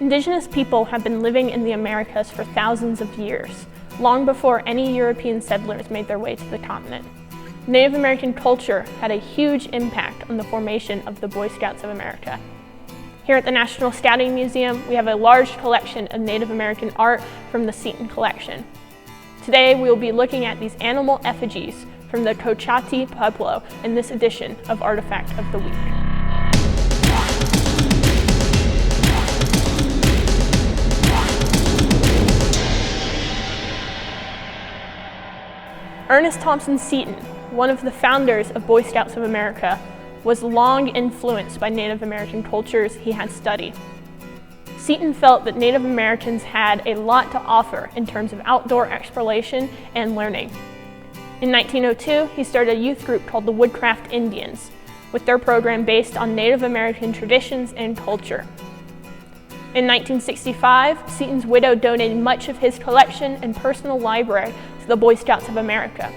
Indigenous people have been living in the Americas for thousands of years, long before any European settlers made their way to the continent. Native American culture had a huge impact on the formation of the Boy Scouts of America. Here at the National Scouting Museum, we have a large collection of Native American art from the Seton collection. Today, we will be looking at these animal effigies from the Cochiti Pueblo in this edition of Artifact of the Week. Ernest Thompson Seton, one of the founders of Boy Scouts of America, was long influenced by Native American cultures he had studied. Seton felt that Native Americans had a lot to offer in terms of outdoor exploration and learning. In 1902, he started a youth group called the Woodcraft Indians, with their program based on Native American traditions and culture. In 1965, Seton's widow donated much of his collection and personal library to the Boy Scouts of America,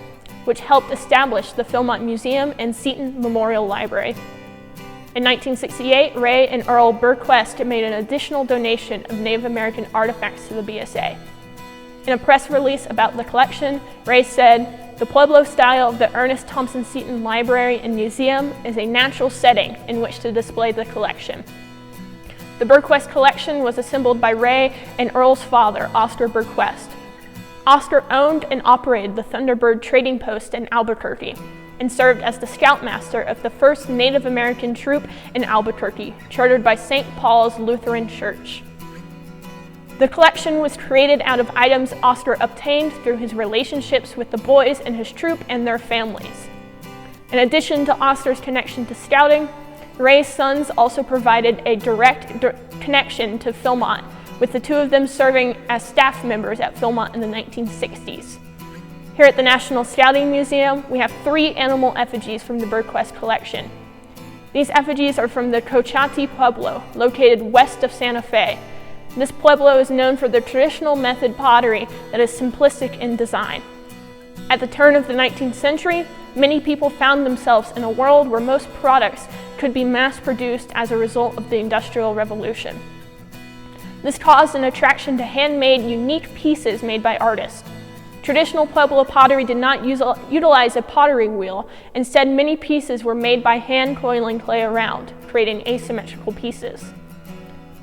which helped establish the Philmont Museum and Seton Memorial Library. In 1968, Ray and Earl Burquest made an additional donation of Native American artifacts to the BSA. In a press release about the collection, Ray said, "The Pueblo style of the Ernest Thompson Seton Library and Museum is a natural setting in which to display the collection." The Burquest collection was assembled by Ray and Earl's father, Oscar Burquest. Oscar owned and operated the Thunderbird Trading Post in Albuquerque and served as the scoutmaster of the first Native American troop in Albuquerque, chartered by St. Paul's Lutheran Church. The collection was created out of items Oscar obtained through his relationships with the boys in his troop and their families. In addition to Oscar's connection to scouting, Ray's sons also provided a direct connection to Philmont, with the two of them serving as staff members at Philmont in the 1960s. Here at the National Scouting Museum, we have 3 animal effigies from the Burquest collection. These effigies are from the Cochiti Pueblo, located west of Santa Fe. This pueblo is known for their traditional method pottery that is simplistic in design. At the turn of the 19th century, many people found themselves in a world where most products could be mass-produced as a result of the Industrial Revolution. This caused an attraction to handmade, unique pieces made by artists. Traditional Pueblo pottery did not utilize a pottery wheel. Instead, many pieces were made by hand coiling clay around, creating asymmetrical pieces.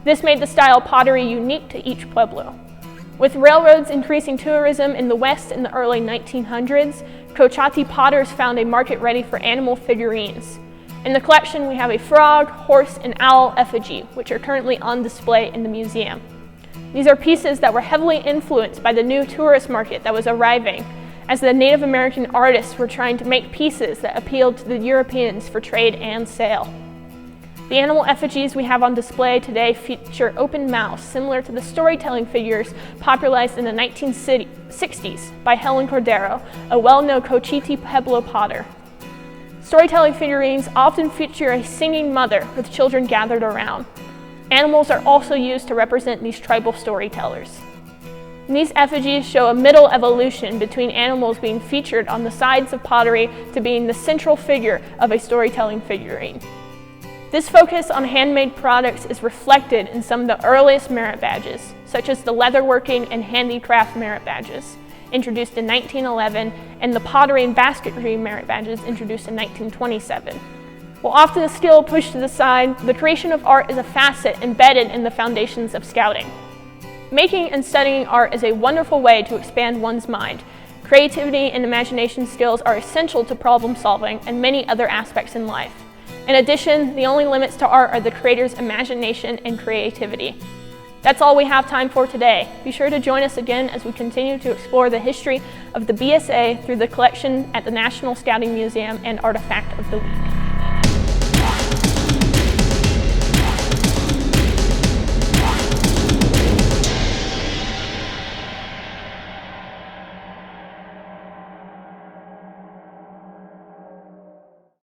This made the style of pottery unique to each Pueblo. With railroads increasing tourism in the West in the early 1900s, Cochiti potters found a market ready for animal figurines. In the collection, we have a frog, horse, and owl effigy, which are currently on display in the museum. These are pieces that were heavily influenced by the new tourist market that was arriving, as the Native American artists were trying to make pieces that appealed to the Europeans for trade and sale. The animal effigies we have on display today feature open mouths, similar to the storytelling figures popularized in the 1960s by Helen Cordero, a well-known Cochiti Pueblo potter. Storytelling figurines often feature a singing mother with children gathered around. Animals are also used to represent these tribal storytellers. And these effigies show a middle evolution between animals being featured on the sides of pottery to being the central figure of a storytelling figurine. This focus on handmade products is reflected in some of the earliest merit badges, such as the leatherworking and handicraft merit badges, introduced in 1911, and the pottery and basketry merit badges introduced in 1927. While often a skill pushed to the side, the creation of art is a facet embedded in the foundations of scouting. Making and studying art is a wonderful way to expand one's mind. Creativity and imagination skills are essential to problem solving and many other aspects in life. In addition, the only limits to art are the creator's imagination and creativity. That's all we have time for today. Be sure to join us again as we continue to explore the history of the BSA through the collection at the National Scouting Museum and Artifact of the Week.